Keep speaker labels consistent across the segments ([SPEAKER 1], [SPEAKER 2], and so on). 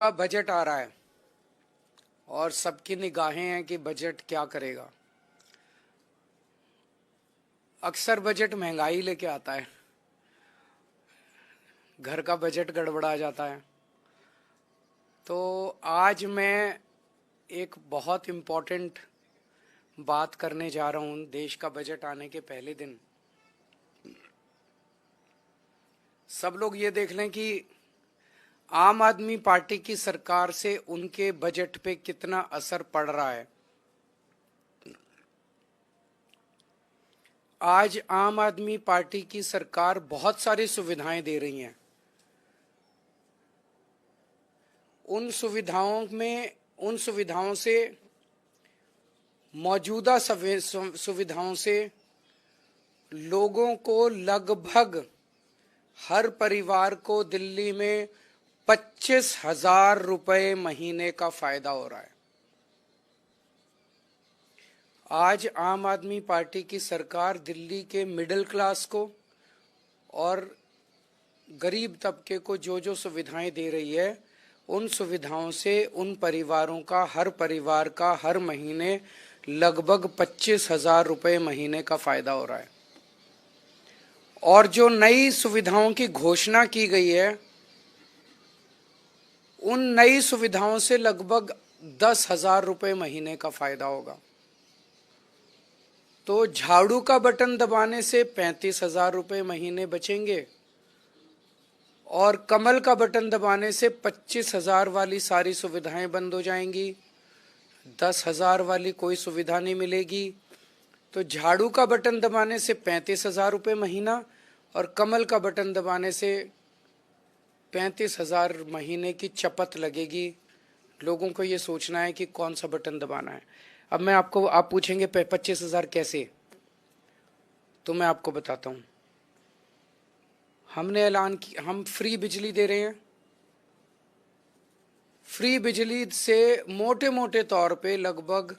[SPEAKER 1] का बजट आ रहा है और सबकी निगाहें हैं कि बजट क्या करेगा। अक्सर बजट महंगाई लेके आता है, घर का बजट गड़बड़ा जाता है। तो आज मैं एक बहुत इम्पोर्टेंट बात करने जा रहा हूँ। देश का बजट आने के पहले दिन सब लोग ये देख लें कि आम आदमी पार्टी की सरकार से उनके बजट पे कितना असर पड़ रहा है। आज आम आदमी पार्टी की सरकार बहुत सारी सुविधाएं दे रही हैं। उन सुविधाओं से मौजूदा सुविधाओं से लोगों को लगभग हर परिवार को दिल्ली में 25,000 रुपए महीने का फायदा हो रहा है। आज आम आदमी पार्टी की सरकार दिल्ली के मिडिल क्लास को और गरीब तबके को जो जो सुविधाएं दे रही है, उन सुविधाओं से उन परिवारों का, हर परिवार का हर महीने लगभग 25,000 रुपए महीने का फायदा हो रहा है। और जो नई सुविधाओं की घोषणा की गई है, उन नई सुविधाओं से लगभग 10,000 रुपए महीने का फायदा होगा। तो झाड़ू का बटन दबाने से 35,000 रुपए महीने बचेंगे और कमल का बटन दबाने से 25,000 वाली सारी सुविधाएं बंद हो जाएंगी, 10,000 वाली कोई सुविधा नहीं मिलेगी। तो झाड़ू का बटन दबाने से 35,000 रुपये महीना और कमल का बटन दबाने से 35,000 महीने की चपत लगेगी। लोगों को ये सोचना है कि कौन सा बटन दबाना है। अब आप पूछेंगे 25,000 कैसे, तो मैं आपको बताता हूँ। हमने ऐलान किया, हम फ्री बिजली दे रहे हैं। फ्री बिजली से मोटे मोटे तौर पे लगभग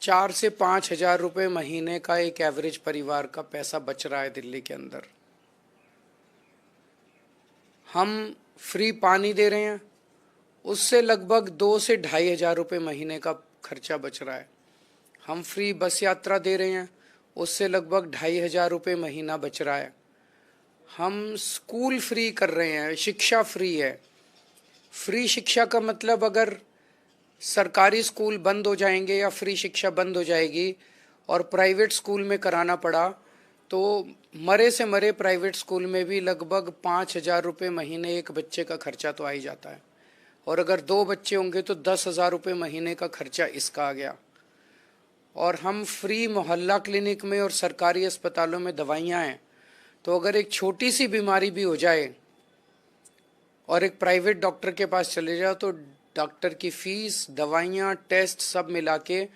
[SPEAKER 1] 4 से 5,000 रुपये महीने का एक एवरेज परिवार का पैसा बच रहा है दिल्ली के अंदर। हम फ्री पानी दे रहे हैं, उससे लगभग 2 से 2,500 रुपये महीने का खर्चा बच रहा है। हम फ्री बस यात्रा दे रहे हैं, उससे लगभग 2,500 रुपये महीना बच रहा है। हम स्कूल फ्री कर रहे हैं, शिक्षा फ्री है। फ्री शिक्षा का मतलब अगर सरकारी स्कूल बंद हो जाएंगे या फ्री शिक्षा बंद हो जाएगी और प्राइवेट स्कूल में कराना पड़ा, तो मरे से मरे प्राइवेट स्कूल में भी लगभग 5,000 रुपये महीने एक बच्चे का खर्चा तो आ ही जाता है। और अगर 2 बच्चे होंगे तो 10,000 रुपये महीने का खर्चा इसका आ गया। और हम फ्री मोहल्ला क्लिनिक में और सरकारी अस्पतालों में दवाइयाँ हैं, तो अगर एक छोटी सी बीमारी भी हो जाए और एक प्राइवेट डॉक्टर के पास चले जाओ तो डॉक्टर की फीस, दवाइयाँ, टेस्ट सब मिला के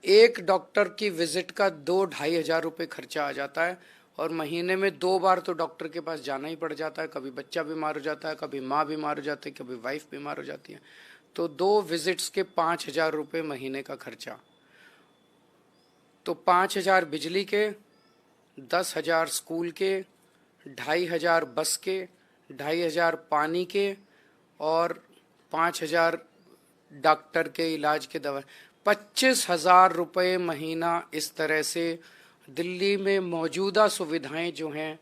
[SPEAKER 1] एक डॉक्टर की विजिट का 2-2,500 रुपये खर्चा आ जाता है। और महीने में 2 बार तो डॉक्टर के पास जाना ही पड़ जाता है। कभी बच्चा बीमार हो जाता है, कभी माँ बीमार हो जाती है, कभी वाइफ बीमार हो जाती है। तो 2 विजिट्स के 5,000 रुपये महीने का खर्चा। तो 5,000 बिजली के, 10,000 स्कूल के, 2,500 बस के, 2,500 पानी के और 5,000 डॉक्टर के इलाज के दवा। 25,000 रुपये महीना इस तरह से दिल्ली में मौजूदा सुविधाएं जो हैं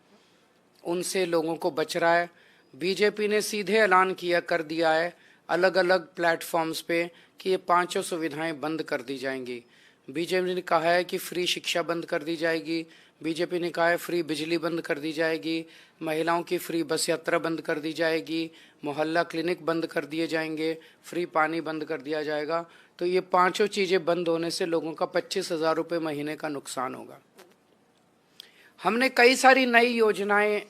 [SPEAKER 1] उनसे लोगों को बच रहा है। बीजेपी ने सीधे ऐलान कर दिया है अलग अलग प्लेटफॉर्म्स पे कि ये 5 सुविधाएं बंद कर दी जाएंगी। बीजेपी ने कहा है कि फ्री शिक्षा बंद कर दी जाएगी, बीजेपी ने कहा है फ्री बिजली बंद कर दी जाएगी, महिलाओं की फ्री बस यात्रा बंद कर दी जाएगी, मोहल्ला क्लिनिक बंद कर दिए जाएंगे, फ्री पानी बंद कर दिया जाएगा। तो ये 5 चीज़ें बंद होने से लोगों का 25,000 रुपये महीने का नुकसान होगा। हमने कई सारी नई योजनाएं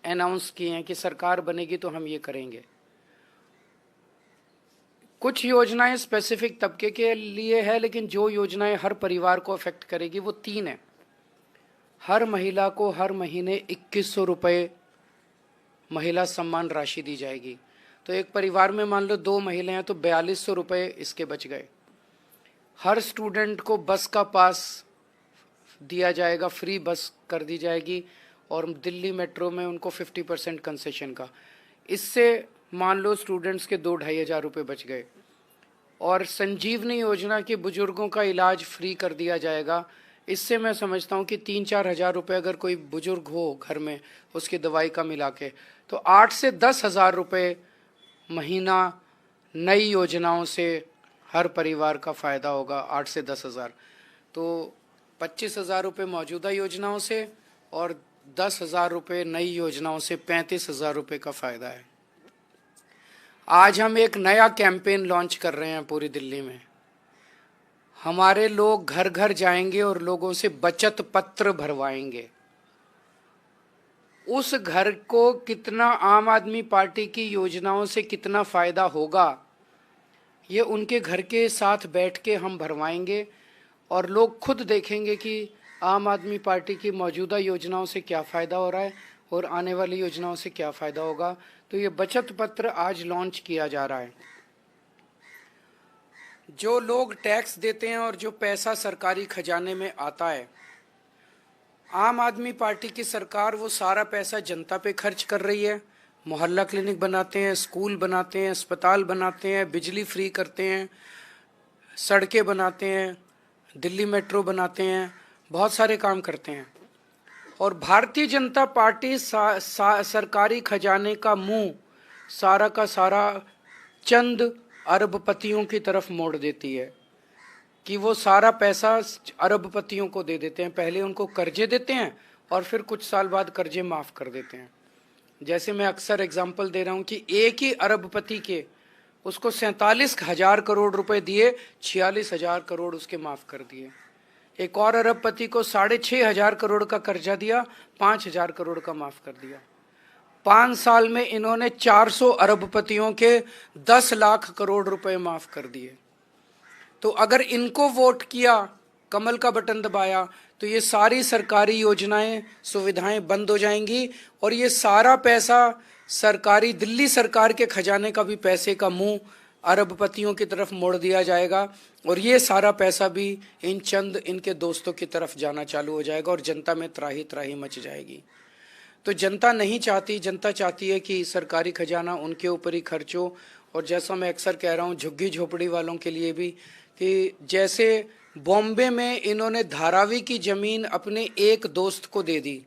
[SPEAKER 1] अनाउंस की हैं कि सरकार बनेगी तो हम ये करेंगे। कुछ योजनाएं स्पेसिफिक तबके के लिए है, लेकिन जो योजनाएं हर परिवार को अफेक्ट करेगी वो 3 है। हर महिला को हर महीने 2,100 रुपये महिला सम्मान राशि दी जाएगी। तो एक परिवार में मान लो 2 महिलाएं हैं तो 4,200 रुपये इसके बच गए। हर स्टूडेंट को बस का पास दिया जाएगा, फ्री बस कर दी जाएगी और दिल्ली मेट्रो में उनको 50% कंसेशन का। इससे मान लो स्टूडेंट्स के 2-2,500 रुपये बच गए, और संजीवनी योजना के बुजुर्गों का इलाज फ्री कर दिया जाएगा। इससे मैं समझता हूँ कि 3-4 हज़ार रुपये अगर कोई बुजुर्ग हो घर में उसकी दवाई का मिला के, तो 8 से 10 हज़ार रुपये महीना नई योजनाओं से हर परिवार का फ़ायदा होगा। 8 से 10 हज़ार, तो 25 हज़ार रुपये मौजूदा योजनाओं से और 10 हज़ार रुपये नई योजनाओं से 35 हज़ार रुपये का फ़ायदा है। आज हम एक नया कैंपेन लॉन्च कर रहे हैं पूरी दिल्ली में। हमारे लोग घर घर जाएंगे और लोगों से बचत पत्र भरवाएंगे। उस घर को कितना आम आदमी पार्टी की योजनाओं से कितना फ़ायदा होगा, ये उनके घर के साथ बैठ के हम भरवाएंगे और लोग खुद देखेंगे कि आम आदमी पार्टी की मौजूदा योजनाओं से क्या फ़ायदा हो रहा है और आने वाली योजनाओं से क्या फ़ायदा होगा। तो ये बचत पत्र आज लॉन्च किया जा रहा है। जो लोग टैक्स देते हैं और जो पैसा सरकारी खजाने में आता है, आम आदमी पार्टी की सरकार वो सारा पैसा जनता पे खर्च कर रही है। मोहल्ला क्लिनिक बनाते हैं, स्कूल बनाते हैं, अस्पताल बनाते हैं, बिजली फ्री करते हैं, सड़कें बनाते हैं, दिल्ली मेट्रो बनाते हैं, बहुत सारे काम करते हैं। और भारतीय जनता पार्टी सरकारी खजाने का मुंह सारा का सारा चंद अरबपतियों की तरफ मोड़ देती है कि वो सारा पैसा अरबपतियों को दे देते हैं। पहले उनको कर्जे देते हैं और फिर कुछ साल बाद कर्जे माफ़ कर देते हैं। जैसे मैं अक्सर एग्जांपल दे रहा हूँ कि एक ही अरबपति के उसको 47,000 करोड़ रुपए दिए, 46,000 करोड़ उसके माफ़ कर दिए। एक और अरबपति को 6,500 करोड़ का कर्जा दिया, 5,000 करोड़ का माफ़ कर दिया। 5 साल में इन्होंने 400 अरबपतियों के 10 लाख करोड़ रुपए माफ़ कर दिए। तो अगर इनको वोट किया, कमल का बटन दबाया, तो ये सारी सरकारी योजनाएं सुविधाएं बंद हो जाएंगी और ये सारा पैसा सरकारी दिल्ली सरकार के खजाने का भी पैसे का मुंह अरबपतियों की तरफ मोड़ दिया जाएगा और ये सारा पैसा भी इन चंद इनके दोस्तों की तरफ जाना चालू हो जाएगा और जनता में त्राही त्राही मच जाएगी। तो जनता नहीं चाहती, जनता चाहती है कि सरकारी खजाना उनके ऊपर ही खर्च हो। और जैसा मैं अक्सर कह रहा हूँ झुग्गी झोपड़ी वालों के लिए भी, कि जैसे बॉम्बे में इन्होंने धारावी की ज़मीन अपने एक दोस्त को दे दी,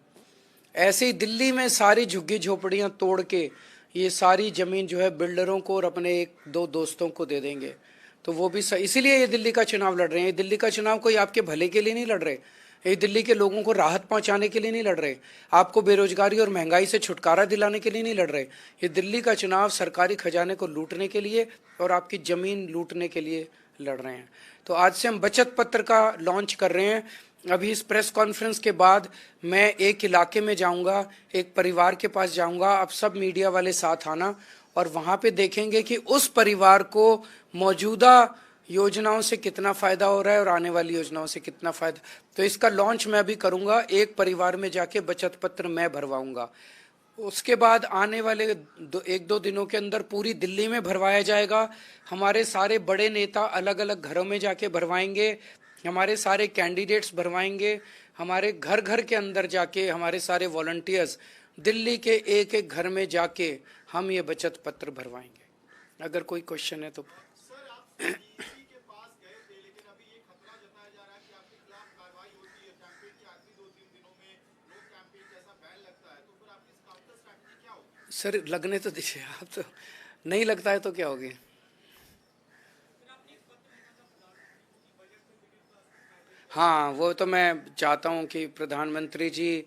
[SPEAKER 1] ऐसे ही दिल्ली में सारी झुग्गी झोपड़ियाँ तोड़ के ये सारी ज़मीन जो है बिल्डरों को और अपने 1-2 दोस्तों को दे देंगे। तो वो भी इसीलिए ये दिल्ली का चुनाव लड़ रहे हैं। ये दिल्ली का चुनाव कोई आपके भले के लिए नहीं लड़ रहे, ये दिल्ली के लोगों को राहत पहुंचाने के लिए नहीं लड़ रहे, आपको बेरोजगारी और महंगाई से छुटकारा दिलाने के लिए नहीं लड़ रहे। ये दिल्ली का चुनाव सरकारी खजाने को लूटने के लिए और आपकी ज़मीन लूटने के लिए लड़ रहे हैं। तो आज से हम बचत पत्र का लॉन्च कर रहे हैं। अभी इस प्रेस कॉन्फ्रेंस के बाद मैं एक इलाके में जाऊंगा, एक परिवार के पास जाऊंगा। आप सब मीडिया वाले साथ आना और वहाँ पे देखेंगे कि उस परिवार को मौजूदा योजनाओं से कितना फ़ायदा हो रहा है और आने वाली योजनाओं से कितना फ़ायदा। तो इसका लॉन्च मैं भी करूंगा, एक परिवार में जाके बचत पत्र मैं भरवाऊंगा। उसके बाद आने वाले 1-2 दिनों के अंदर पूरी दिल्ली में भरवाया जाएगा। हमारे सारे बड़े नेता अलग अलग घरों में जाके भरवाएंगे, हमारे सारे कैंडिडेट्स भरवाएंगे, हमारे घर घर के अंदर जाके हमारे सारे वॉलंटियर्स दिल्ली के एक एक घर में जाके हम ये बचत पत्र भरवाएंगे। अगर कोई क्वेश्चन है तो। सर लगने तो दीजिए, आप तो नहीं लगता है तो क्या होगी। हाँ, वो तो मैं चाहता हूँ कि प्रधानमंत्री जी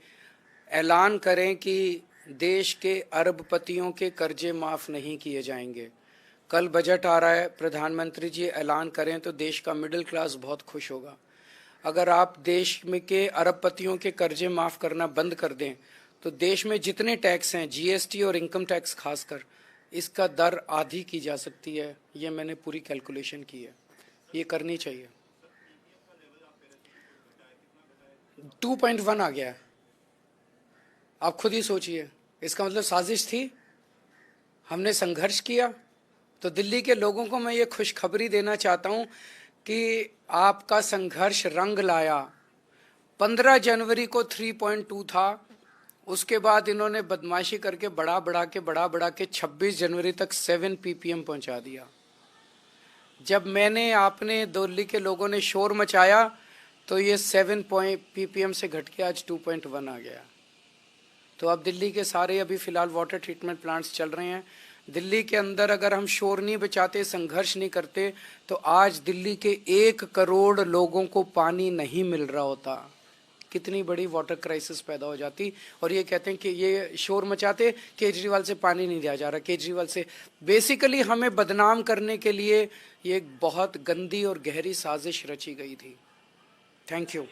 [SPEAKER 1] ऐलान करें कि देश के अरबपतियों के कर्जे माफ़ नहीं किए जाएंगे। कल बजट आ रहा है, प्रधानमंत्री जी ऐलान करें तो देश का मिडिल क्लास बहुत खुश होगा। अगर आप देश में के अरबपतियों के कर्जे माफ़ करना बंद कर दें तो देश में जितने टैक्स हैं, जीएसटी और इनकम टैक्स खासकर, इसका दर आधी की जा सकती है। ये मैंने पूरी कैलकुलेशन की है, ये करनी चाहिए। 2.1 आ गया है, आप खुद ही सोचिए। इसका मतलब साजिश थी, हमने संघर्ष किया। तो दिल्ली के लोगों को मैं ये खुशखबरी देना चाहता हूँ कि आपका संघर्ष रंग लाया। 15 जनवरी को 3.2 था, उसके बाद इन्होंने बदमाशी करके बढ़ा के 26 जनवरी तक 7 ppm पहुंचा दिया। जब मैंने आपने दिल्ली के लोगों ने शोर मचाया तो ये 7 ppm से घट के आज 2.1 आ गया। तो अब दिल्ली के सारे अभी फिलहाल वाटर ट्रीटमेंट प्लांट्स चल रहे हैं। दिल्ली के अंदर अगर हम शोर नहीं बचाते, संघर्ष नहीं करते, तो आज दिल्ली के 1 करोड़ लोगों को पानी नहीं मिल रहा होता। कितनी बड़ी वाटर क्राइसिस पैदा हो जाती। और ये कहते हैं कि ये शोर मचाते केजरीवाल से पानी नहीं दिया जा रहा, केजरीवाल से। बेसिकली हमें बदनाम करने के लिए ये एक बहुत गंदी और गहरी साजिश रची गई थी। Thank you.